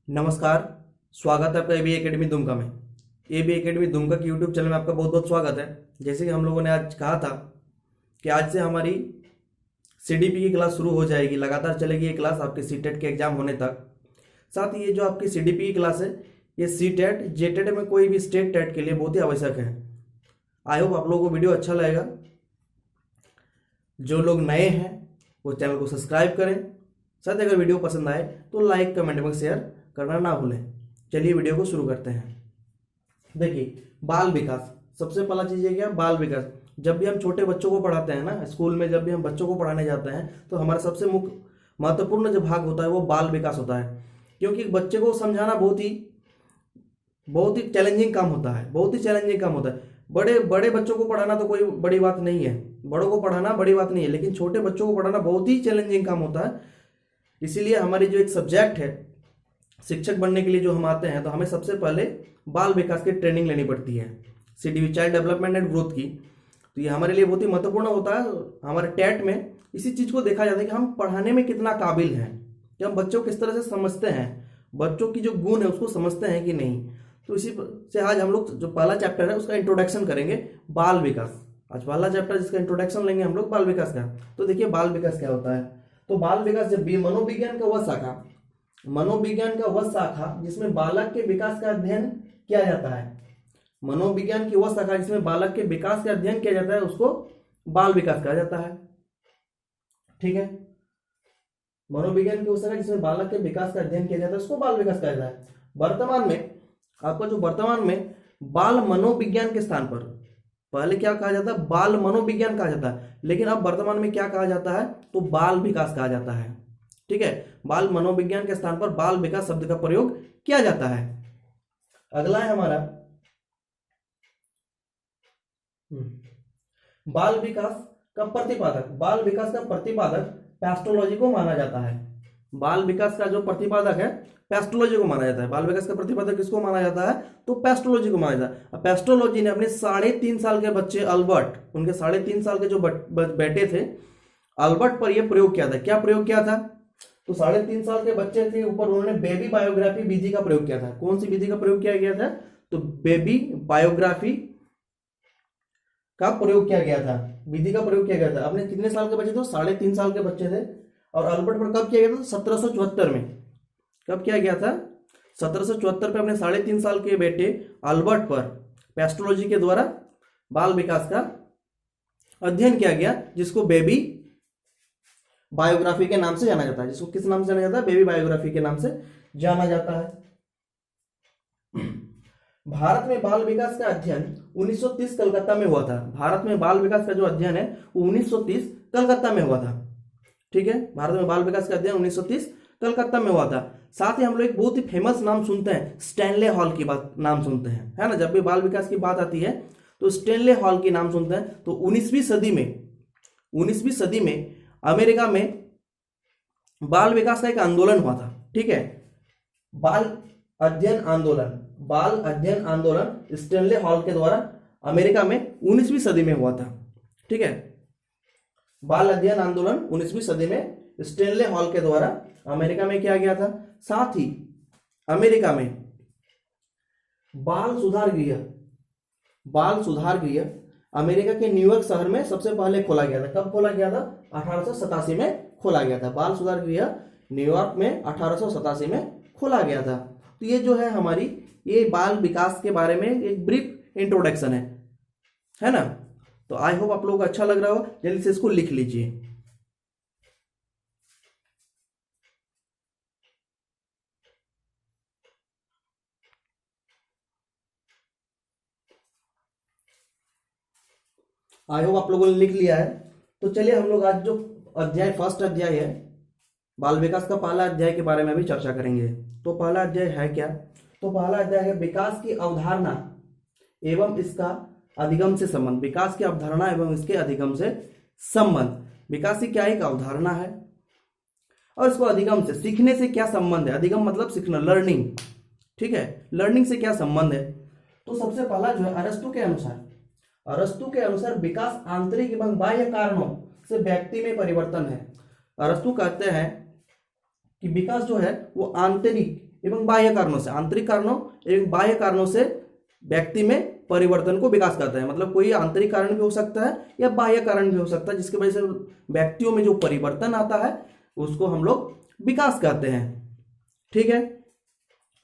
नमस्कार। स्वागत है आपका एबी एकेडमी दुमका में। एबी एकेडमी दुमका की यूट्यूब चैनल में आपका बहुत बहुत स्वागत है। जैसे कि हम लोगों ने आज कहा था कि आज से हमारी सीडीपी की क्लास शुरू हो जाएगी, लगातार चलेगी ये क्लास आपके सीटेट के एग्जाम होने तक। साथ ही ये जो आपकी सीडीपी की क्लास है, ये सीटेट जेटेट में कोई भी स्टेट टेट के लिए बहुत ही आवश्यक है। आई होप आप लोगों को वीडियो अच्छा लगेगा। जो लोग नए हैं वो चैनल को सब्सक्राइब करें। साथ ही अगर वीडियो पसंद आए तो लाइक कमेंट में शेयर करना ना भूलें। चलिए वीडियो को शुरू करते हैं। देखिए, बाल विकास सबसे पहला चीज़ है क्या, बाल विकास। जब भी हम छोटे बच्चों को पढ़ाते हैं ना, स्कूल में जब भी हम बच्चों को पढ़ाने जाते हैं तो हमारा सबसे मुख्य महत्वपूर्ण जो भाग होता है वो बाल विकास होता है। क्योंकि बच्चे को समझाना बहुत ही चैलेंजिंग काम होता है, बहुत ही चैलेंजिंग काम होता है। बड़े बड़े बच्चों को पढ़ाना तो कोई बड़ी बात नहीं है, बड़ों को पढ़ाना बड़ी बात नहीं है, लेकिन छोटे बच्चों को पढ़ाना बहुत ही चैलेंजिंग काम होता है। इसीलिए हमारी जो एक सब्जेक्ट है, शिक्षक बनने के लिए जो हम आते हैं तो हमें सबसे पहले बाल विकास की ट्रेनिंग लेनी पड़ती है, CDP child development and growth की। तो ये हमारे लिए बहुत ही महत्वपूर्ण होता है। हमारे टेट में इसी चीज़ को देखा जाता है कि हम पढ़ाने में कितना काबिल हैं, कि हम बच्चों को किस तरह से समझते हैं, बच्चों की जो गुण है उसको समझते हैं कि नहीं। तो इसी से आज हम लोग जो पहला चैप्टर है उसका इंट्रोडक्शन करेंगे, बाल विकास। आज पहला चैप्टर जिसका इंट्रोडक्शन लेंगे हम लोग बाल विकास का। तो देखिए बाल विकास क्या होता है। तो बाल विकास जब भी मनोविज्ञान का वह शाखा जिसमें बालक के विकास का अध्ययन किया जाता है, मनोविज्ञान की वह शाखा जिसमें बालक के विकास का अध्ययन किया जाता है उसको बाल विकास कहा जाता है। ठीक है, मनोविज्ञान की वह शाखा जिसमें बालक के विकास का अध्ययन किया जाता है उसको बाल विकास कहा जाता है। वर्तमान में बाल मनोविज्ञान के स्थान पर, पहले क्या कहा जाता है, बाल मनोविज्ञान कहा जाता है, लेकिन अब वर्तमान में क्या कहा जाता है, तो बाल विकास कहा जाता है। ठीक है, बाल मनोविज्ञान के स्थान पर बाल विकास शब्द का प्रयोग किया जाता है। अगला है हमारा बाल विकास का प्रतिपादक पेस्टोलॉजी को माना जाता है। बाल विकास का जो प्रतिपादक है पेस्टोलॉजी को माना जाता है। बाल विकास का प्रतिपादक किसको माना जाता है, तो पेस्टोलॉजी को माना जाता है। पेस्टोलॉजी ने अपने 3.5 साल के बच्चे अल्बर्ट, उनके 3.5 साल के जो बेटे थे अल्बर्ट पर यह प्रयोग किया था। क्या प्रयोग किया था, तो 3.5 साल के बच्चे के ऊपर उन्होंने बेबी बायोग्राफी विधि का प्रयोग किया था। कौन सी विधि का प्रयोग किया गया था, तो बेबी बायोग्राफी का प्रयोग किया गया था, विधि का प्रयोग किया गया था। अपने कितने साल के बच्चे थे, 3.5 साल के बच्चे थे। और अल्बर्ट पर कब किया गया था, 1774 में। कब किया गया था, 1774 पे अपने 3.5 साल के बेटे अल्बर्ट पर पेस्टोलॉजी के द्वारा बाल विकास का अध्ययन किया गया, जिसको बेबी बायोग्राफी के नाम से जाना जाता है। जिसको किस नाम से जाना जाता है, बेबी बायोग्राफी के नाम से जाना जाता है। भारत में बाल विकास का अध्ययन 1930 कलकत्ता में हुआ था। भारत में बाल विकास का जो अध्ययन है वो 1930 कलकत्ता में हुआ था। ठीक है, भारत में बाल विकास का अध्ययन 1930 कलकत्ता में हुआ था। साथ ही हम लोग एक बहुत ही फेमस नाम सुनते हैं, स्टैनले हॉल की बात नाम सुनते हैं, है ना। जब भी बाल विकास की बात आती है तो स्टैनले हॉल की नाम सुनते हैं। तो 19वीं सदी में अमेरिका में बाल विकास का एक आंदोलन हुआ था। ठीक है, बाल अध्ययन आंदोलन स्टैनले हॉल के द्वारा अमेरिका में 19वीं सदी में हुआ था। ठीक है, बाल अध्ययन आंदोलन 19वीं सदी में स्टैनले हॉल के द्वारा अमेरिका में किया गया था। साथ ही अमेरिका में बाल सुधार गृह अमेरिका के न्यूयॉर्क शहर में सबसे पहले खोला गया था। कब खोला गया था, 1887 में खोला गया था। बाल सुधार गृह न्यूयॉर्क में 1887 में खोला गया था। तो ये जो है हमारी ये बाल विकास के बारे में एक ब्रीफ इंट्रोडक्शन है ना। तो आई होप आप लोगों को अच्छा लग रहा हो। जल्दी से इसको लिख लीजिए। आई होप आप लोगों ने लिख लिया है। तो चलिए हम लोग आज जो फर्स्ट अध्याय है बाल विकास का, पहला अध्याय के बारे में भी चर्चा करेंगे। तो पहला अध्याय है क्या, तो पहला अध्याय है विकास की अवधारणा एवं इसका अधिगम से संबंध। विकास की अवधारणा एवं इसके अधिगम से संबंध। विकास की क्या एक अवधारणा है और इसको अधिगम से, सीखने से क्या संबंध है। अधिगम मतलब सीखना, लर्निंग। ठीक है, लर्निंग से क्या संबंध है। तो सबसे पहला जो है अरस्तु के अनुसार विकास आंतरिक एवं बाह्य कारणों से व्यक्ति में परिवर्तन है। अरस्तु कहते हैं कि विकास जो है वो आंतरिक एवं बाह्य कारणों से, आंतरिक कारणों एवं बाह्य कारणों से व्यक्ति में परिवर्तन को विकास करता है। मतलब कोई आंतरिक कारण भी हो सकता है या बाह्य कारण भी हो सकता है, जिसकी वजह से व्यक्तियों में जो परिवर्तन आता है उसको हम लोग विकास कहते हैं। ठीक है,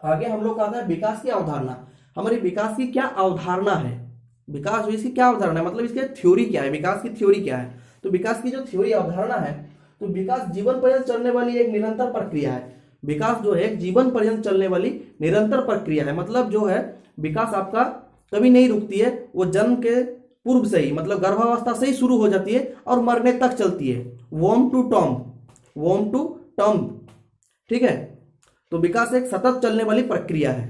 आगे हम लोग कहते हैं विकास की अवधारणा। हमारी विकास की क्या अवधारणा है, विकास जो इसकी क्या अवधारणा है, मतलब इसकी थ्योरी क्या है, विकास की थ्योरी क्या है। तो विकास की जो थ्योरी अवधारणा है, तो विकास जीवन पर्यंत चलने वाली एक निरंतर प्रक्रिया है। विकास जो है जीवन पर्यंत चलने वाली निरंतर प्रक्रिया है। मतलब जो है विकास आपका कभी नहीं रुकती है, वो जन्म के पूर्व से ही, मतलब गर्भावस्था से ही शुरू हो जाती है और मरने तक चलती है। Warm to term. ठीक है, तो विकास एक सतत चलने वाली प्रक्रिया है।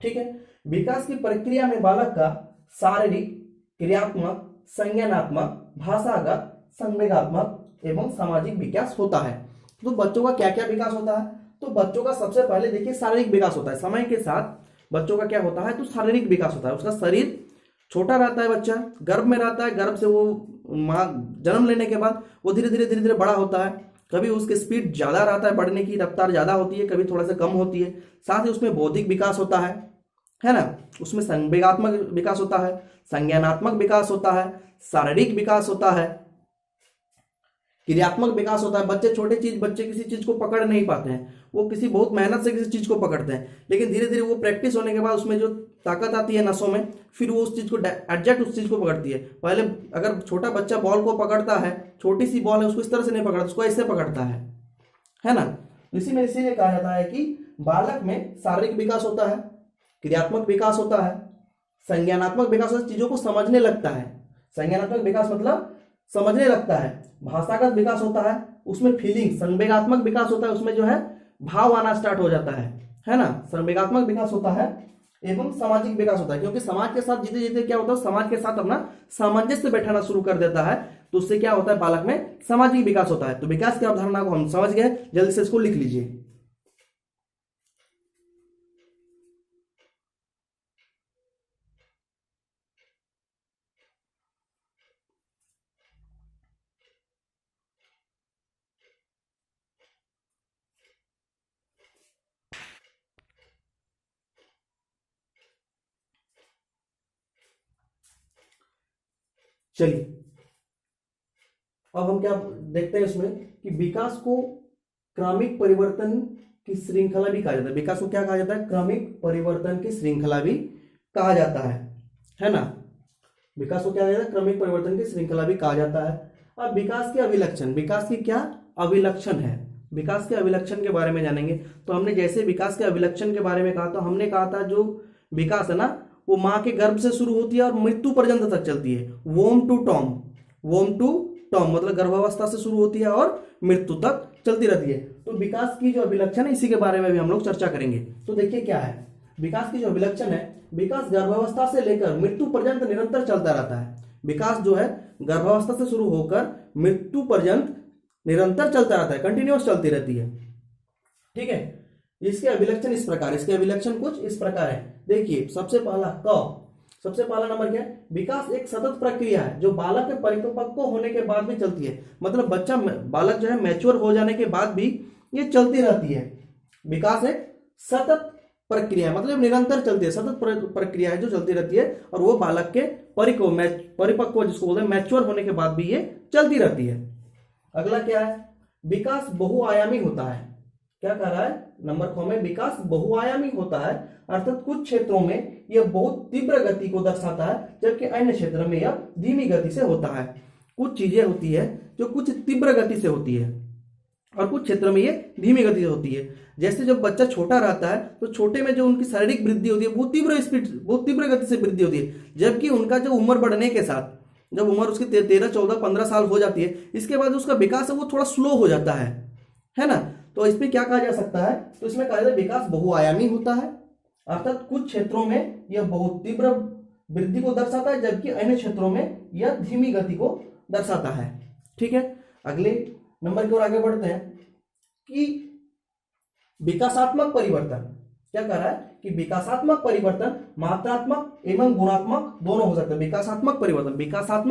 ठीक है, विकास की प्रक्रिया में बालक का शारीरिक, क्रियात्मक, संज्ञानात्मक, भाषागत, संवेगात्मक एवं सामाजिक विकास होता है। तो बच्चों का क्या क्या विकास होता है, तो बच्चों का सबसे पहले देखिए शारीरिक विकास होता है। समय के साथ बच्चों का क्या होता है, तो शारीरिक विकास होता है। उसका शरीर छोटा रहता है, बच्चा गर्भ में रहता है, गर्भ से वो माँ जन्म लेने के बाद वो धीरे धीरे बड़ा होता है। कभी उसकी स्पीड ज्यादा रहता है, बढ़ने की रफ्तार ज्यादा होती है, कभी थोड़ा सा कम होती है। साथ ही उसमें बौद्धिक विकास होता है ना, उसमें संवेगात्मक विकास होता है, संज्ञानात्मक विकास होता है, शारीरिक विकास होता है, क्रियात्मक विकास होता है। बच्चे किसी चीज को पकड़ नहीं पाते हैं, वो किसी बहुत मेहनत से किसी चीज को पकड़ते हैं, लेकिन धीरे धीरे वो प्रैक्टिस होने के बाद उसमें जो ताकत आती है नसों में, फिर वो उस चीज को एडजस्ट उस चीज को पकड़ती है। पहले अगर छोटा बच्चा बॉल को पकड़ता है, छोटी सी बॉल है, उसको इस तरह से नहीं पकड़ता, उसको ऐसे पकड़ता है ना। इसी में इसीलिए कहा जाता है कि बालक में शारीरिक विकास होता है, क्रियात्मक विकास होता है, संज्ञानात्मक विकास होता है, चीजों को समझने लगता है। संज्ञानात्मक विकास मतलब समझने लगता है। भाषागत विकास होता है, उसमें फीलिंग। संवेगात्मक विकास होता है, उसमें जो है भाव आना स्टार्ट हो जाता है ना। संवेगात्मक विकास होता है एवं सामाजिक विकास होता है, क्योंकि समाज के साथ जीते जीते क्या होता है, समाज के साथ अपना सामंजस्य बैठाना शुरू कर देता है, तो उससे क्या होता है, बालक में सामाजिक विकास होता है। तो विकास की अवधारणा को हम समझ गए, जल्दी से इसको लिख लीजिए। चलिए अब हम क्या देखते हैं इसमें कि विकास को क्रमिक परिवर्तन की श्रृंखला भी कहा जाता है। विकास को क्या कहा जाता है, क्रमिक परिवर्तन की श्रृंखला भी कहा जाता है ना। विकास को क्या कहा जाता है, क्रमिक परिवर्तन की श्रृंखला भी कहा जाता है। अब विकास के अभिलक्षण, विकास की क्या अभिलक्षण है, विकास के अभिलक्षण के बारे में जानेंगे। तो हमने जैसे विकास के अभिलक्षण के बारे में कहा, तो हमने कहा था जो विकास है ना, वो माँ के गर्भ से शुरू होती है और मृत्यु पर्यंत तक चलती है। वोम टू टॉम मतलब गर्भावस्था से शुरू होती है और मृत्यु तक चलती रहती है। तो विकास की जो अभिलक्षण है, इसी के बारे में भी हम लोग चर्चा करेंगे। तो देखिए क्या है विकास की जो अभिलक्षण है, विकास गर्भावस्था से लेकर मृत्यु पर्यंत निरंतर चलता रहता है। विकास जो है गर्भावस्था से शुरू होकर मृत्यु पर्यंत निरंतर चलता रहता है, कंटिन्यूअस चलती रहती है। ठीक है, इसके अभिलक्षण इस प्रकार, इसके अभिलक्षण कुछ इस प्रकार है। देखिए सबसे पहला नंबर क्या है, विकास एक सतत प्रक्रिया है जो बालक के परिपक्व होने के बाद भी चलती है। मतलब बालक जो है मैच्योर हो जाने के बाद भी ये चलती रहती है। विकास एक सतत प्रक्रिया है, मतलब निरंतर चलती है, सतत प्रक्रिया है जो चलती रहती है, और वो बालक के परिपक्व जिसको बोलते हैं मैच्योर होने के बाद भी ये चलती रहती है। अगला क्या है, विकास बहुआयामी होता है। क्या कह रहा है, नंबर ख में विकास बहुआयामी होता है, अर्थात कुछ क्षेत्रों में यह बहुत तीव्र गति को दर्शाता है, जबकि अन्य क्षेत्र में यह धीमी गति से होता है। कुछ चीजें होती है जो कुछ तीव्र गति से होती है और कुछ क्षेत्रों में ये धीमी गति से होती है। जैसे जब बच्चा छोटा रहता है तो छोटे में जो उनकी शारीरिक वृद्धि होती है वो बहुत तीव्र गति से वृद्धि होती है, जबकि उनका जो उम्र बढ़ने के साथ, जब उम्र उसकी 13, 14, 15 साल हो जाती है, इसके बाद उसका विकास है वो थोड़ा स्लो हो जाता है ना। तो इसमें क्या कहा जा सकता है, तो इसमें कहा जाता है विकास बहुआयामी होता है, अर्थात कुछ क्षेत्रों में यह बहुत तीव्र वृद्धि को दर्शाता है, जबकि अन्य क्षेत्रों में यह धीमी गति को दर्शाता है। ठीक है, अगले नंबर की ओर आगे बढ़ते हैं कि विकासात्मक परिवर्तन क्या कर रहा है कि विकासात्मक परिवर्तन मात्रात्मक एवं गुणात्मक दोनों हो सकते हैं। विकासात्मक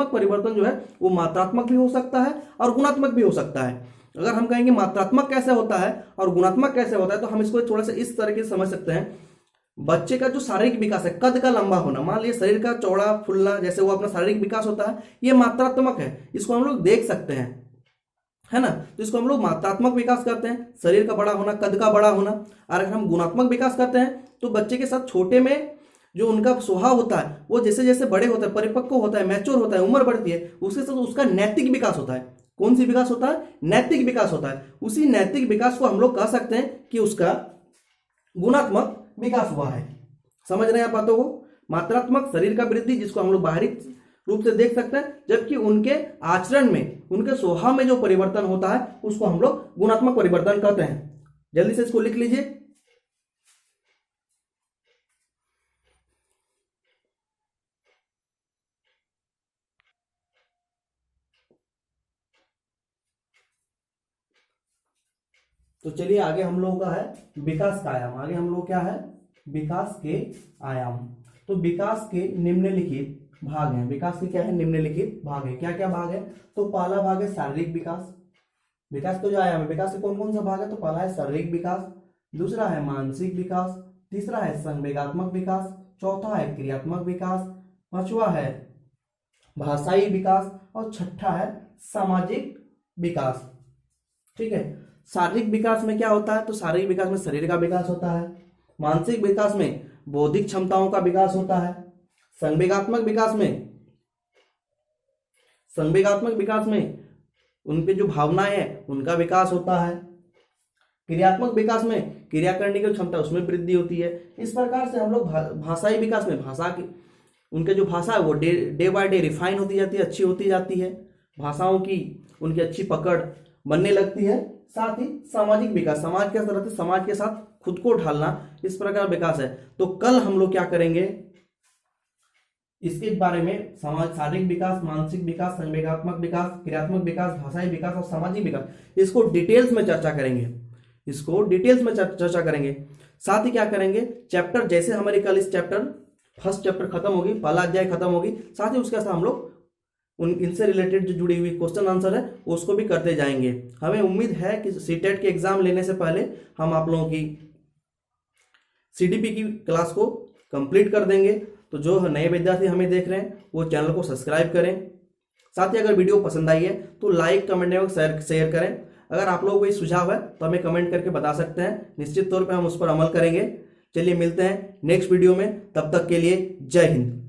परिवर्तन जो है वो मात्रात्मक भी हो सकता है और गुणात्मक भी हो सकता है। अगर हम कहेंगे मात्रात्मक कैसे होता है और गुणात्मक कैसे होता है, तो हम इसको थोड़ा सा इस तरीके से समझ सकते हैं। बच्चे का जो शारीरिक विकास है, कद का लंबा होना, मान लीजिए शरीर का चौड़ा फुलना, जैसे वो अपना शारीरिक विकास होता है, ये मात्रात्मक है, इसको हम लोग देख सकते हैं, है ना। तो इसको हम लोग मात्रात्मक विकास करते हैं, शरीर का बड़ा होना, कद का बड़ा होना। और अगर हम गुणात्मक विकास करते हैं तो बच्चे के साथ छोटे में जो उनका स्वभाव होता है, वो जैसे जैसे बड़े होता है, परिपक्व होता है, मैच्योर होता है, उम्र बढ़ती है, उसके साथ उसका नैतिक विकास होता है। कौन सी विकास होता है? नैतिक विकास होता है। उसी नैतिक विकास को हम लोग कह सकते हैं कि उसका गुणात्मक विकास हुआ है। समझ रहे हैं आप बातों को? मात्रात्मक शरीर का वृद्धि, जिसको हम लोग बाहरी रूप से देख सकते हैं, जबकि उनके आचरण में, उनके स्वभाव में जो परिवर्तन होता है, उसको हम लोग गुणात्मक परिवर्तन कहते हैं। जल्दी से इसको लिख लीजिए। तो चलिए आगे हम लोगों का है विकास का आयाम। आगे हम लोग क्या है? विकास के आयाम। तो विकास के निम्नलिखित भाग हैं। विकास के क्या है? निम्नलिखित भाग है। क्या क्या भाग है? तो पहला भाग है शारीरिक विकास। विकास तो जो आयाम है, विकास के कौन कौन सा भाग है? तो पहला है शारीरिक विकास, दूसरा है मानसिक विकास, तीसरा है संवेगात्मक विकास, चौथा है क्रियात्मक विकास, पांचवा है भाषाई विकास और छठा है सामाजिक विकास। ठीक है। शारीरिक विकास में क्या होता है? तो शारीरिक विकास में शरीर का विकास होता है। मानसिक विकास में बौद्धिक क्षमताओं का विकास होता है। संवेगात्मक विकास में उनके जो भावनाएं हैं उनका विकास होता है। क्रियात्मक विकास में क्रिया करने की क्षमता, उसमें वृद्धि होती है। इस प्रकार से हम लोग भाषाई विकास में भाषा की, उनके जो भाषा है वो डे बाय डे रिफाइन होती जाती है, अच्छी होती जाती है, भाषाओं की उनकी अच्छी पकड़ बनने लगती है। साथ ही सामाजिक विकास, समाज के साथ, समाज के साथ खुद को ढालना, इस प्रकार विकास है। तो कल हम लोग क्या करेंगे, इसके बारे में समाज, शारीरिक विकास, मानसिक विकास, संवेगात्मक विकास, क्रियात्मक विकास, भाषाई विकास और सामाजिक विकास, इसको डिटेल्स में चर्चा करेंगे। इसको डिटेल्स में चर्चा करेंगे। साथ ही क्या करेंगे, चैप्टर, जैसे हमारी कल इस चैप्टर फर्स्ट चैप्टर खत्म होगी, पहला अध्याय खत्म होगी, साथ ही उसके साथ हम लोग इनसे रिलेटेड जो जुड़ी हुई क्वेश्चन आंसर है उसको भी करते जाएंगे। हमें उम्मीद है कि सीटेट के एग्जाम लेने से पहले हम आप लोगों की सीडीपी की क्लास को कंप्लीट कर देंगे। तो जो नए विद्यार्थी हमें देख रहे हैं वो चैनल को सब्सक्राइब करें। साथ ही अगर वीडियो पसंद आई है तो लाइक, कमेंट एवं शेयर करें। अगर आप लोगों को कोई सुझाव है तो हमें कमेंट करके बता सकते हैं, निश्चित तौर पर हम उस पर अमल करेंगे। चलिए मिलते हैं नेक्स्ट वीडियो में, तब तक के लिए जय हिंद।